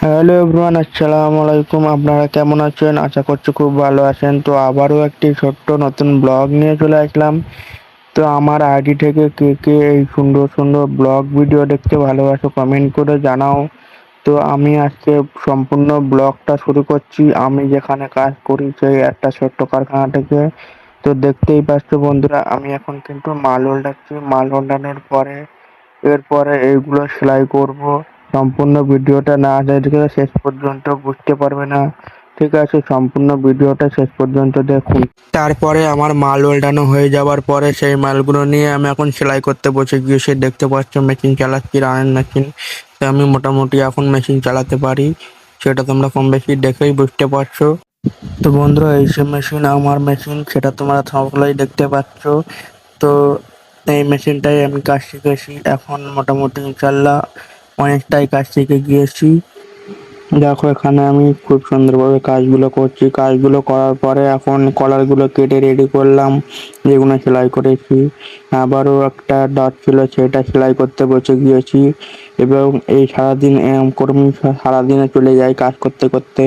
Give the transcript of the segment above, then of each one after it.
Hello everyone, আসসালামু আলাইকুম। আপনারা কেমন আছেন? আশা করছি খুব ভালো আছেন। তো আবারও একটি ছোট্ট নতুন ব্লগ নিয়ে চলে আসলাম। তো আমার আইডি থেকে কে কে এই সুন্দর সুন্দর ব্লগ ভিডিও দেখতে ভালোবাসো কমেন্ট করে জানাও। তো আমি আজকে সম্পূর্ণ ব্লগটা শুরু করছি আমি যেখানে কাজ করি সেই একটা ছোট্ট কারখানা থেকে। তো দেখতেই পাচ্ছ বন্ধুরা, আমি এখন কিন্তু মাল ওল্ডাচ্ছি। মাল ওল্ডানোর পরে এরপরে এইগুলো সেলাই করব। সম্পূর্ণ ভিডিওটা না দেখলে শেষ পর্যন্ত বুঝতে পারবে না। ঠিক আছে, সম্পূর্ণ ভিডিওটা শেষ পর্যন্ত দেখুন। তারপরে আমার মাল ওল্টানো হয়ে যাওয়ার পরে সেই মালগুলো নিয়ে আমি এখন সেলাই করতে বসে গিয়েছি। দেখতে পাচ্ছ মেশিন চালাচ্ছি, রানের মেশিন। তো আমি মোটামুটি এখন মেশিন চালাতে পারি, সেটা তোমরা কম বেশি দেখেই বুঝতে পারছো। তো বন্ধুরা, এই যে মেশিন আমার মেশিন, সেটা তোমরা সকলেই দেখতে পাচ্ছ। তো এই মেশিনটাই আমি কাজ শিখেছি, এখন মোটামুটি ইনশাল্লাহ অনেকটাই কাজ শিখে গিয়েছি। দেখো এখানে আমি খুব সুন্দরভাবে কাজগুলো করছি। কাজগুলো করার পরে এখন কলারগুলো কেটে রেডি করলাম, যেগুলো সেলাই করেছি। আবারও একটা ডট ছিল, সেটা সেলাই করতে বসে গিয়েছি। এবং এই সারাদিন এরম কর্মী সারাদিনে চলে যায় কাজ করতে করতে,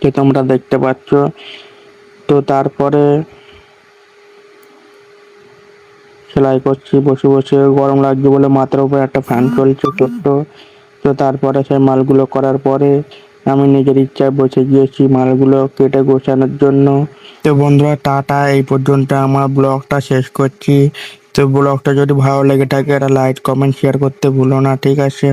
যে তোমরা দেখতে পাচ্ছ। তো তারপরে সেলাই করছি বসে বসে, গরম লাগছে বলে মাথার উপর একটা ফ্যান চলছে ছোট্ট। তো তারপরে সেই মালগুলো করার পরে আমি নিজের ইচ্ছায় বসে গিয়েছি মালগুলো কেটে গোছানোর জন্য। তো বন্ধুরা, টাটা, এই পর্যন্ত আমার ব্লগটা শেষ করছি। তো ব্লগটা যদি ভালো লেগে থাকে একটা লাইক কমেন্ট শেয়ার করতে ভুলো না, ঠিক আছে?